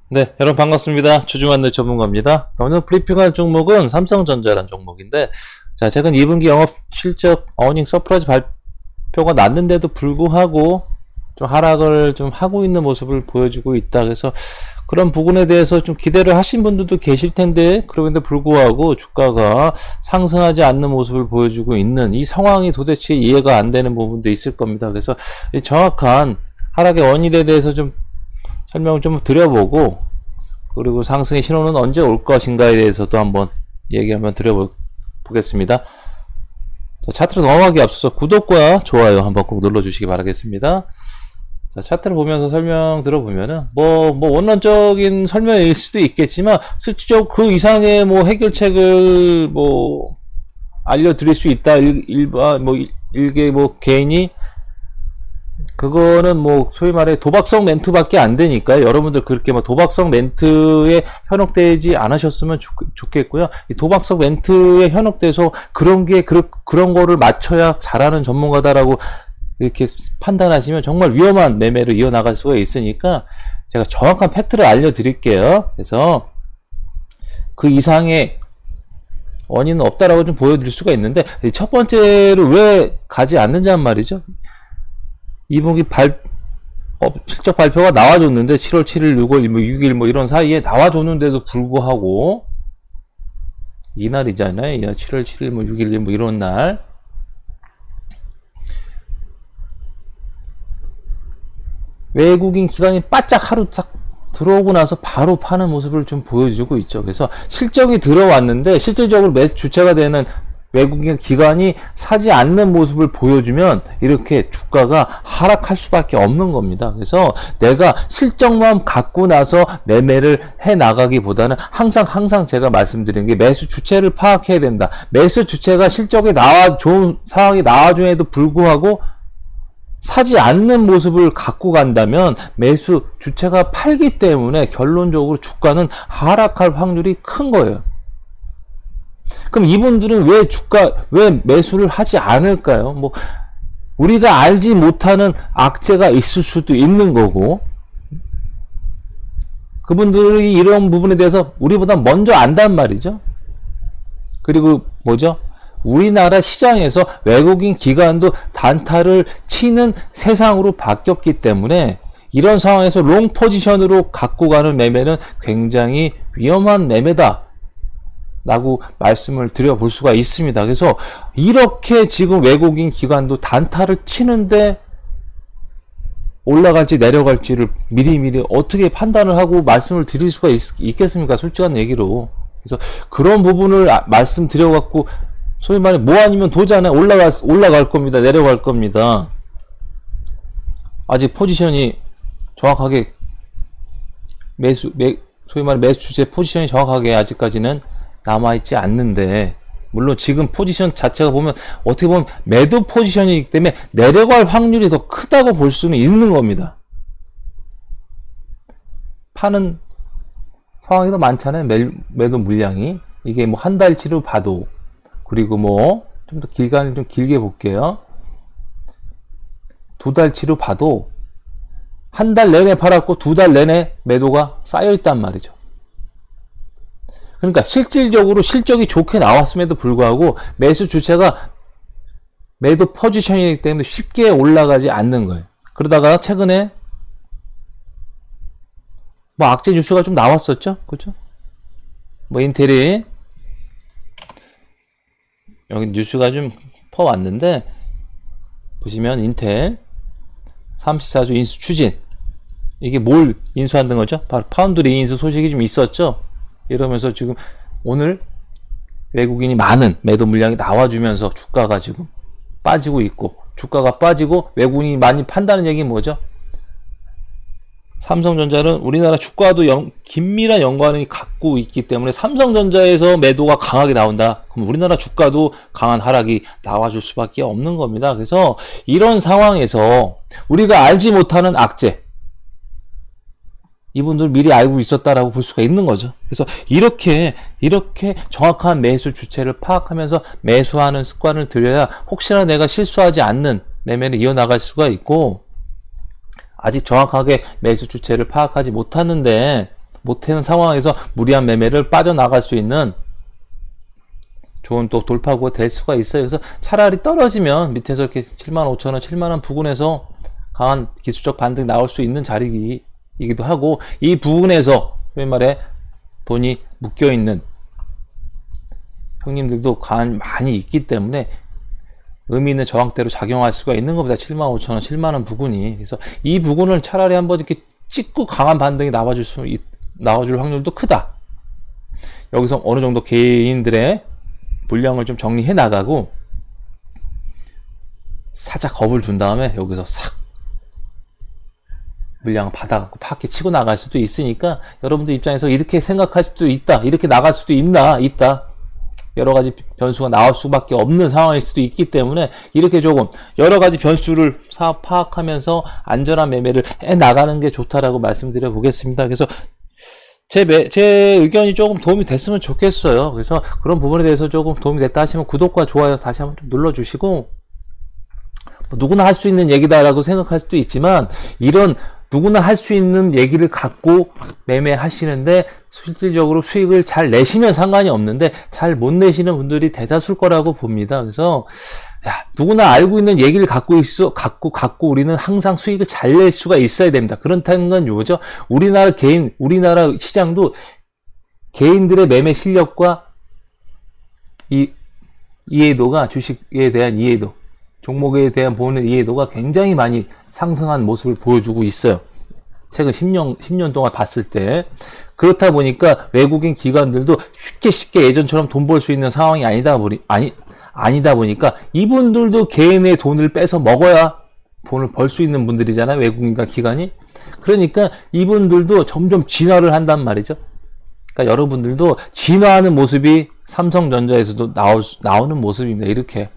네, 여러분 반갑습니다. 주중안내 전문가입니다. 오늘 브리핑할 종목은 삼성전자라는 종목인데, 자, 최근 2분기 영업 실적 어닝 서프라이즈 발표가 났는데도 불구하고 좀 하락을 좀 하고 있는 모습을 보여주고 있다. 그래서 그런 부분에 대해서 좀 기대를 하신 분들도 계실 텐데, 그럼에도 불구하고 주가가 상승하지 않는 모습을 보여주고 있는 이 상황이 도대체 이해가 안 되는 부분도 있을 겁니다. 그래서 이 정확한 하락의 원인에 대해서 좀 설명을 좀 드려보고, 그리고 상승의 신호는 언제 올 것인가에 대해서도 한번 얘기 한번 드려보겠습니다. 자, 차트로 넘어가기 앞서서 구독과 좋아요 한번 꼭 눌러주시기 바라겠습니다. 자, 차트를 보면서 설명 들어보면은 뭐 원론적인 설명일 수도 있겠지만, 실질적으로 그 이상의 뭐 해결책을 뭐 알려드릴 수 있다. 일개 뭐 개인이 그거는 뭐 소위 말해 도박성 멘트밖에 안 되니까 여러분들 그렇게 뭐 도박성 멘트에 현혹되지 않으셨으면 좋겠고요. 이 도박성 멘트에 현혹돼서 그런 거를 맞춰야 잘하는 전문가다라고 이렇게 판단하시면 정말 위험한 매매로 이어나갈 수가 있으니까 제가 정확한 팩트를 알려드릴게요. 그래서 그 이상의 원인은 없다라고 좀 보여드릴 수가 있는데, 첫 번째로 왜 가지 않는지 말이죠. 2분기 실적 발표가 나와줬는데 7월 7일, 6월, 6일 뭐 이런 사이에 나와줬는데도 불구하고 이날이잖아요. 7월 7일, 뭐 6일 뭐 이런 날 외국인 기관이 바짝 하루 딱 들어오고 나서 바로 파는 모습을 좀 보여주고 있죠. 그래서 실적이 들어왔는데 실질적으로 매수 주체가 되는 외국인 기관이 사지 않는 모습을 보여주면 이렇게 주가가 하락할 수밖에 없는 겁니다. 그래서 내가 실적만 갖고 나서 매매를 해 나가기보다는 항상 제가 말씀드린 게 매수 주체를 파악해야 된다. 매수 주체가 실적에 좋은 상황이 나와줌에도 불구하고 사지 않는 모습을 갖고 간다면 매수 주체가 팔기 때문에 결론적으로 주가는 하락할 확률이 큰 거예요. 그럼 이분들은 왜 매수를 하지 않을까요? 뭐, 우리가 알지 못하는 악재가 있을 수도 있는 거고, 그분들이 이런 부분에 대해서 우리보다 먼저 안단 말이죠. 그리고 뭐죠? 우리나라 시장에서 외국인 기관도 단타를 치는 세상으로 바뀌었기 때문에 이런 상황에서 롱 포지션으로 갖고 가는 매매는 굉장히 위험한 매매다 라고 말씀을 드려볼 수가 있습니다. 그래서 이렇게 지금 외국인 기관도 단타를 치는데 올라갈지 내려갈지를 미리미리 어떻게 판단을 하고 말씀을 드릴 수가 있겠습니까? 솔직한 얘기로. 그래서 그런 부분을 말씀드려갖고 소위 말해 뭐 아니면 도잖아요. 올라갈 겁니다. 내려갈 겁니다. 아직 포지션이 정확하게 소위 말해 매수 주체 포지션이 정확하게 아직까지는 남아있지 않는데, 물론 지금 포지션 자체가 보면 어떻게 보면 매도 포지션이기 때문에 내려갈 확률이 더 크다고 볼 수는 있는 겁니다. 파는 상황이 더 많잖아요. 매도 물량이. 이게 뭐 한 달치로 봐도, 그리고 뭐 좀 더 기간을 좀 길게 볼게요. 2달치로 봐도 한 달 내내 팔았고 2달 내내 매도가 쌓여 있단 말이죠. 그러니까 실질적으로 실적이 좋게 나왔음에도 불구하고 매수 주체가 매도 포지션이기 때문에 쉽게 올라가지 않는 거예요. 그러다가 최근에 뭐 악재 뉴스가 좀 나왔었죠. 그렇죠? 뭐 인텔이 여기 뉴스가 좀 퍼왔는데, 보시면 인텔 34조 인수 추진, 이게 뭘 인수한다는 거죠? 바로 파운드리 인수 소식이 좀 있었죠. 이러면서 지금 오늘 외국인이 많은 매도 물량이 나와주면서 주가가 지금 빠지고 있고, 주가가 빠지고 외국인이 많이 판다는 얘기는 뭐죠? 삼성전자는 우리나라 주가도 긴밀한 연관이 갖고 있기 때문에 삼성전자에서 매도가 강하게 나온다. 그럼 우리나라 주가도 강한 하락이 나와줄 수밖에 없는 겁니다. 그래서 이런 상황에서 우리가 알지 못하는 악재, 이분들 미리 알고 있었다라고 볼 수가 있는 거죠. 그래서 이렇게 정확한 매수 주체를 파악하면서 매수하는 습관을 들여야 혹시나 내가 실수하지 않는 매매를 이어나갈 수가 있고, 아직 정확하게 매수 주체를 파악하지 못하는데 못하는 상황에서 무리한 매매를 빠져나갈 수 있는 좋은 또 돌파구가 될 수가 있어요. 그래서 차라리 떨어지면 밑에서 이렇게 75,000원, 7만원 부근에서 강한 기술적 반등이 나올 수 있는 자리이기도 하고, 이 부분에서 소위 말해 돈이 묶여있는 형님들도 많이 있기 때문에 의미 있는 저항대로 작용할 수가 있는 겁니다. 75,000원, 7만원 부근이. 그래서 이 부근을 차라리 한번 이렇게 찍고 강한 반등이 나와줄 확률도 크다. 여기서 어느 정도 개인들의 물량을 좀 정리해 나가고 살짝 겁을 준 다음에 여기서 싹 물량을 받아갖고 파괴 치고 나갈 수도 있으니까, 여러분들 입장에서 이렇게 생각할 수도 있다, 이렇게 나갈 수도 있다, 여러 가지 변수가 나올 수밖에 없는 상황일 수도 있기 때문에 이렇게 조금 여러 가지 변수를 파악하면서 안전한 매매를 해 나가는 게 좋다라고 말씀드려 보겠습니다. 그래서 제 의견이 조금 도움이 됐으면 좋겠어요. 그래서 그런 부분에 대해서 조금 도움이 됐다 하시면 구독과 좋아요 다시 한번 좀 눌러주시고, 뭐 누구나 할 수 있는 얘기다라고 생각할 수도 있지만, 이런 누구나 할 수 있는 얘기를 갖고 매매하시는데 실질적으로 수익을 잘 내시면 상관이 없는데 잘 못 내시는 분들이 대다수일 거라고 봅니다. 그래서 누구나 알고 있는 얘기를 갖고 우리는 항상 수익을 잘 낼 수가 있어야 됩니다. 그렇다는 건 요죠. 우리나라 시장도 개인들의 매매 실력과 이해도가, 주식에 대한 이해도, 종목에 대한 보는 이해도가 굉장히 많이 상승한 모습을 보여주고 있어요. 최근 10년 동안 봤을 때. 그렇다 보니까 외국인 기관들도 쉽게 예전처럼 돈 벌 수 있는 상황이 아니다 보니까 이분들도 개인의 돈을 뺏어 먹어야 돈을 벌 수 있는 분들이잖아요. 외국인과 기관이. 그러니까 이분들도 점점 진화를 한단 말이죠. 그러니까 여러분들도 진화하는 모습이 삼성전자에서도 나오는 모습입니다. 이렇게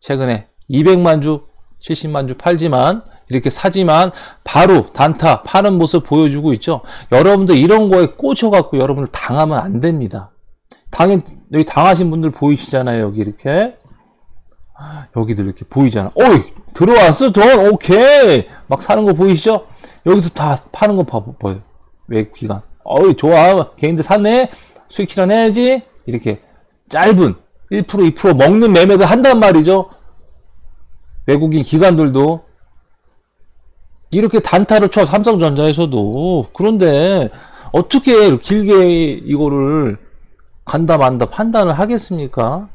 최근에 200만 주, 70만 주 팔지만, 이렇게 사지만 바로 단타 파는 모습 보여주고 있죠. 여러분들 이런 거에 꽂혀갖고 여러분들 당하면 안 됩니다. 여기 당하신 분들 보이시잖아요. 여기 이렇게. 여기도 이렇게 보이잖아. 어이! 들어왔어, 돈! 오케이! 막 사는 거 보이시죠? 여기서 다 파는 거 보여요. 외국 기관. 어이, 좋아. 개인들 샀네? 수익 실현해야지? 이렇게 짧은 1%, 2% 먹는 매매도 한단 말이죠. 외국인 기관들도 이렇게 단타를 쳐, 삼성전자에서도. 그런데 어떻게 길게 이거를 간다 만다 판단을 하겠습니까?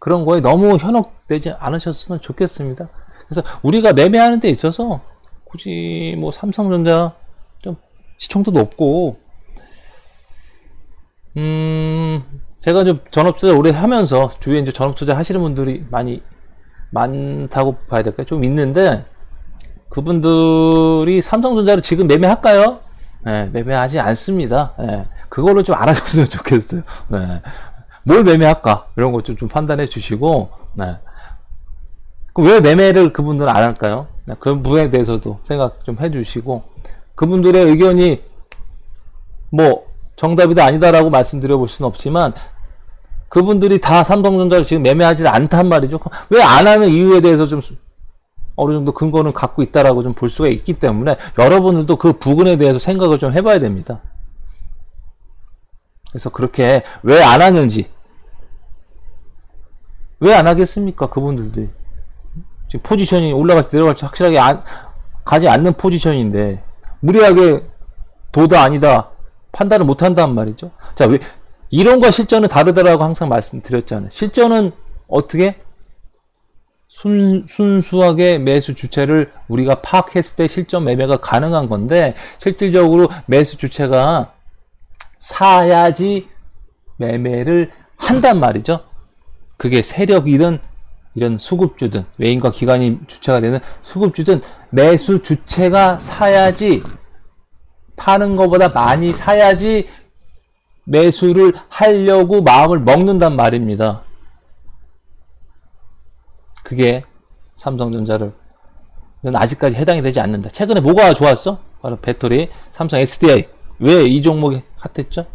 그런 거에 너무 현혹되지 않으셨으면 좋겠습니다. 그래서 우리가 매매하는 데 있어서 굳이 뭐 삼성전자 좀 시청도 높고, 제가 좀 전업투자 오래 하면서 주위에 이제 전업투자 하시는 분들이 많다고 봐야 될까요? 좀 있는데, 그분들이 삼성전자를 지금 매매할까요? 네, 매매하지 않습니다. 네, 그거를 좀 알아줬으면 좋겠어요. 네, 뭘 매매할까? 이런 거 좀 판단해 주시고, 네. 그럼 왜 매매를 그분들은 안 할까요? 네, 그 부분에 대해서도 생각 좀 해주시고, 그분들의 의견이 뭐 정답이다 아니다라고 말씀드려 볼 수는 없지만, 그분들이 다 삼성전자를 지금 매매하지 않단 말이죠. 왜 안 하는 이유에 대해서 좀 어느 정도 근거는 갖고 있다라고 좀 볼 수가 있기 때문에 여러분들도 그 부분에 대해서 생각을 좀 해봐야 됩니다. 그래서 그렇게 왜 안 하는지, 왜 안 하겠습니까? 그분들도 지금 포지션이 올라갈지 내려갈지 확실하게 가지 않는 포지션인데 무리하게 도다 아니다 판단을 못 한단 말이죠. 자, 왜 이론과 실전은 다르다라고 항상 말씀드렸잖아요. 실전은 어떻게? 순수하게 매수 주체를 우리가 파악했을 때 실전 매매가 가능한 건데, 실질적으로 매수 주체가 사야지 매매를 한단 말이죠. 그게 세력이든 이런 수급주든 외인과 기관이 주체가 되는 수급주든 매수 주체가 사야지, 파는 것보다 많이 사야지 매수를 하려고 마음을 먹는단 말입니다. 그게 삼성전자는 아직까지 해당이 되지 않는다. 최근에 뭐가 좋았어? 바로 배터리, 삼성 SDI. 왜 이 종목이 핫했죠?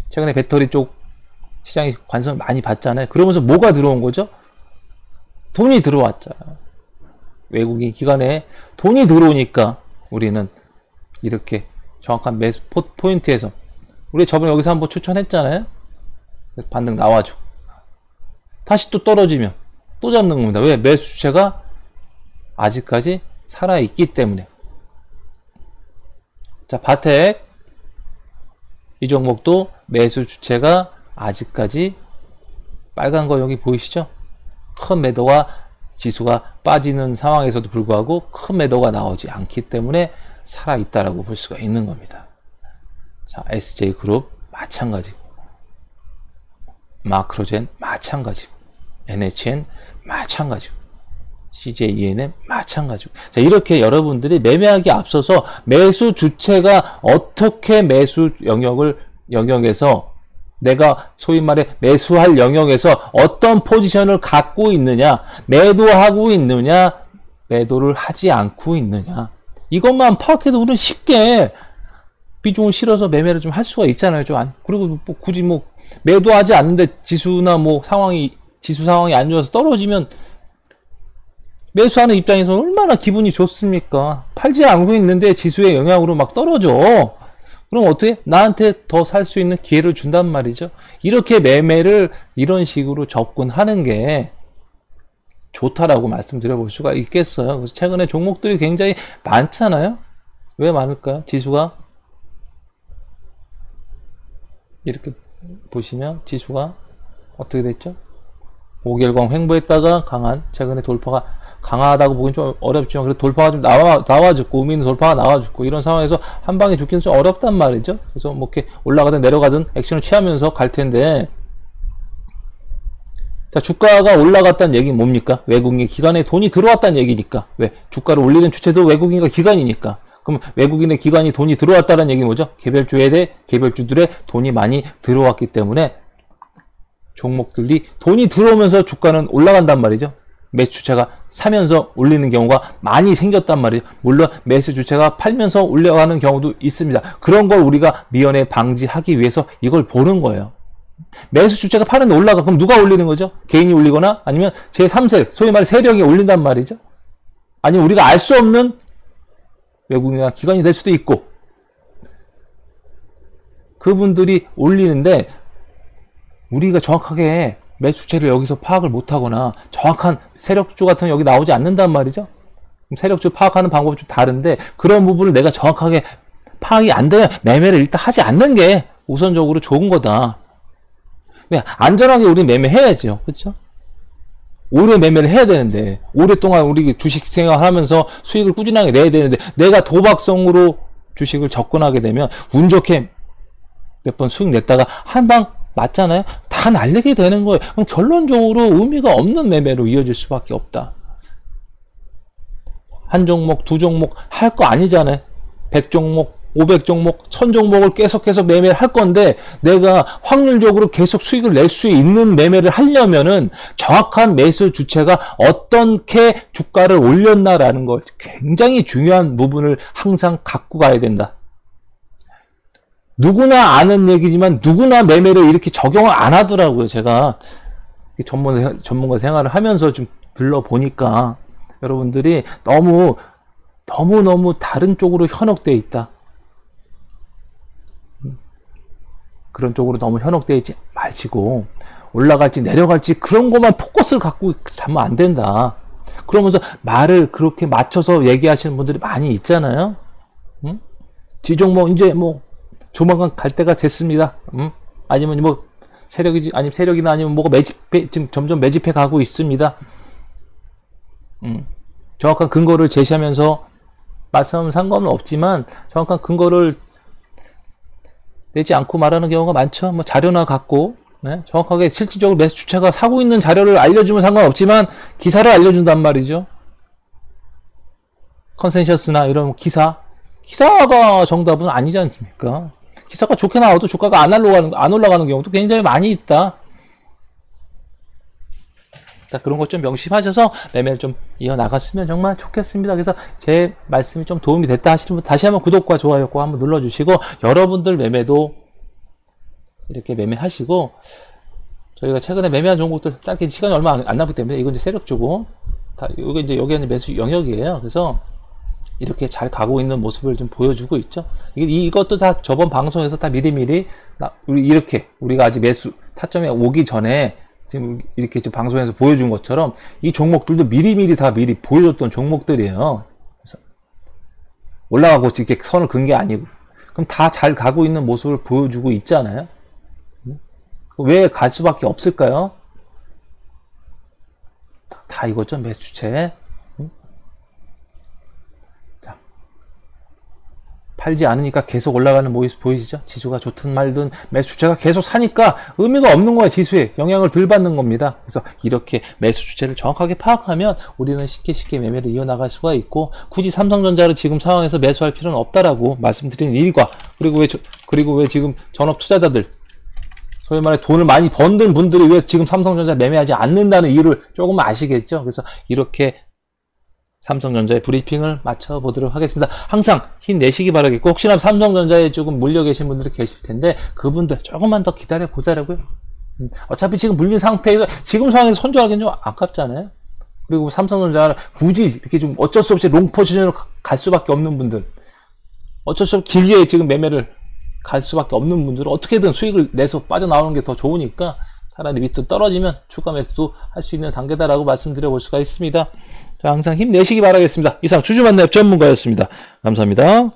최근에 배터리 쪽 시장이 관심을 많이 받잖아요. 그러면서 뭐가 들어온 거죠? 돈이 들어왔잖아요. 외국인 기관에 돈이 들어오니까 우리는 이렇게 정확한 매수 포인트에서 우리 저번에 여기서 한번 추천했잖아요. 반등 나와줘. 다시 또 떨어지면 또 잡는 겁니다. 왜? 매수 주체가 아직까지 살아있기 때문에. 자, 바텍 이 종목도 매수 주체가 아직까지 빨간 거 여기 보이시죠? 큰 매도가 지수가 빠지는 상황에서도 불구하고 큰 매도가 나오지 않기 때문에 살아있다라고 볼 수가 있는 겁니다. 자, SJ그룹 마찬가지고, 마크로젠 마찬가지고, NHN 마찬가지고, CJENM 마찬가지고. 자, 이렇게 여러분들이 매매하기 앞서서 매수 주체가 어떻게 매수 영역에서 내가 소위 말해 매수할 영역에서 어떤 포지션을 갖고 있느냐, 매도하고 있느냐, 매도를 하지 않고 있느냐, 이것만 파악해도 우리는 쉽게 비중을 실어서 매매를 좀 할 수가 있잖아요. 그리고 뭐 굳이 뭐 매도하지 않는데 지수나 뭐 지수 상황이 안 좋아서 떨어지면 매수하는 입장에서는 얼마나 기분이 좋습니까? 팔지 않고 있는데 지수의 영향으로 막 떨어져. 그럼 어떻게? 나한테 더 살 수 있는 기회를 준단 말이죠. 이렇게 매매를 이런 식으로 접근하는 게 좋다라고 말씀드려 볼 수가 있겠어요. 그래서 최근에 종목들이 굉장히 많잖아요. 왜 많을까요? 지수가 이렇게 보시면 지수가 어떻게 됐죠? 5개월간 횡보했다가 최근에 돌파가 강하다고 보기는 좀 어렵지만 그래도 돌파가 좀 나와줬고, 의미 있는 돌파가 나와줬고, 이런 상황에서 한 방에 죽기는 좀 어렵단 말이죠. 그래서 뭐 이렇게 올라가든 내려가든 액션을 취하면서 갈 텐데, 자, 주가가 올라갔다는 얘기는 뭡니까? 외국인 기관에 돈이 들어왔다는 얘기니까. 왜? 주가를 올리는 주체도 외국인과 기관이니까. 그럼 외국인의 기관이 돈이 들어왔다는 얘기는 뭐죠? 개별주들의 돈이 많이 들어왔기 때문에 종목들이 돈이 들어오면서 주가는 올라간단 말이죠. 매수 주체가 사면서 올리는 경우가 많이 생겼단 말이에요. 물론 매수 주체가 팔면서 올라가는 경우도 있습니다. 그런 걸 우리가 미연에 방지하기 위해서 이걸 보는 거예요. 매수 주체가 파는데 올라가. 그럼 누가 올리는 거죠? 개인이 올리거나 아니면 제3세, 소위 말해 세력이 올린단 말이죠. 아니면 우리가 알 수 없는 외국인이나 기관이 될 수도 있고, 그분들이 올리는데 우리가 정확하게 매수 주체를 여기서 파악을 못하거나 정확한 세력주 같은 거 여기 나오지 않는단 말이죠. 세력주 파악하는 방법이 좀 다른데, 그런 부분을 내가 정확하게 파악이 안 되면 매매를 일단 하지 않는 게 우선적으로 좋은 거다. 왜? 안전하게 우리 매매해야죠. 그렇죠? 오래 매매를 해야 되는데, 오랫동안 우리 주식 생활하면서 수익을 꾸준하게 내야 되는데, 내가 도박성으로 주식을 접근하게 되면 운 좋게 몇 번 수익 냈다가 한 방 맞잖아요? 다 날리게 되는 거예요. 그럼 결론적으로 의미가 없는 매매로 이어질 수밖에 없다. 한 종목, 두 종목 할 거 아니잖아요. 100종목, 500종목, 1000종목을 계속해서 매매를 할 건데, 내가 확률적으로 계속 수익을 낼 수 있는 매매를 하려면은 정확한 매수 주체가 어떻게 주가를 올렸나라는 걸 굉장히 중요한 부분을 항상 갖고 가야 된다. 누구나 아는 얘기지만 누구나 매매를 이렇게 적용을 안 하더라고요. 제가 전문가 생활을 하면서 좀 들러보니까 여러분들이 너무 다른 쪽으로 현혹되어 있다. 그런 쪽으로 너무 현혹되어 있지 마시고, 올라갈지 내려갈지 그런 것만 포커스를 갖고 자면 안 된다. 그러면서 말을 그렇게 맞춰서 얘기하시는 분들이 많이 있잖아요. 지종목 이제 뭐 조만간 갈 때가 됐습니다. 아니면 뭐 세력이나 아니면 뭐가 지금 점점 매집해 가고 있습니다. 정확한 근거를 제시하면서 말씀하면 상관은 없지만 정확한 근거를 내지 않고 말하는 경우가 많죠. 뭐 자료나 갖고, 네? 정확하게 실질적으로 매수 주체가 사고 있는 자료를 알려주면 상관없지만 기사를 알려준단 말이죠. 컨센서스나 이런 기사가 정답은 아니지 않습니까? 기사가 좋게 나와도 주가가 안 올라가는 경우도 굉장히 많이 있다. 그런 것 좀 명심하셔서 매매를 좀 이어나갔으면 정말 좋겠습니다. 그래서 제 말씀이 좀 도움이 됐다 하시는 분 다시 한번 구독과 좋아요 꼭 한번 눌러주시고, 여러분들 매매도 이렇게 매매하시고, 저희가 최근에 매매한 종목들 짧게 시간이 얼마 안 남기 때문에 이건 이제 세력주고, 여기가 이제 매수 영역이에요. 그래서 이렇게 잘 가고 있는 모습을 좀 보여주고 있죠. 이것도 다 저번 방송에서 다 미리미리 우리가 아직 매수 타점에 오기 전에 지금 이렇게 지금 방송에서 보여준 것처럼 이 종목들도 미리 보여줬던 종목들이에요. 그래서 올라가고 이렇게 선을 긋은 게 아니고, 그럼 다 잘 가고 있는 모습을 보여주고 있잖아요. 왜 갈 수밖에 없을까요? 다 이거죠, 매수채. 자, 팔지 않으니까 계속 올라가는 모습 보이시죠? 지수가 좋든 말든 매수채가 계속 사니까 의미가 없는 거예요. 지수에 영향을 덜 받는 겁니다. 그래서 이렇게 매수주체를 정확하게 파악하면 우리는 쉽게 매매를 이어나갈 수가 있고, 굳이 삼성전자를 지금 상황에서 매수할 필요는 없다라고 말씀드리는 일과, 그리고 왜 지금 전업 투자자들, 소위 말해 돈을 많이 버는 분들이 왜 지금 삼성전자 매매하지 않는다는 이유를 조금 아시겠죠? 그래서 이렇게 삼성전자의 브리핑을 맞춰보도록 하겠습니다. 항상 힘내시기 바라겠고, 혹시나 삼성전자에 조금 물려 계신 분들이 계실 텐데 그분들 조금만 더 기다려 보자라고요. 어차피 지금 물린 상태에서 지금 상황에서 손절하기는 좀 아깝잖아요. 그리고 삼성전자를 굳이 이렇게 좀 어쩔 수 없이 롱 포지션으로 갈 수밖에 없는 분들, 어쩔 수 없이 길게 지금 매매를 갈 수밖에 없는 분들은 어떻게든 수익을 내서 빠져나오는 게 더 좋으니까 차라리 밑으로 떨어지면 추가 매수도 할 수 있는 단계다라고 말씀드려 볼 수가 있습니다. 자, 항상 힘내시기 바라겠습니다. 이상 주주만렙 전문가였습니다. 감사합니다.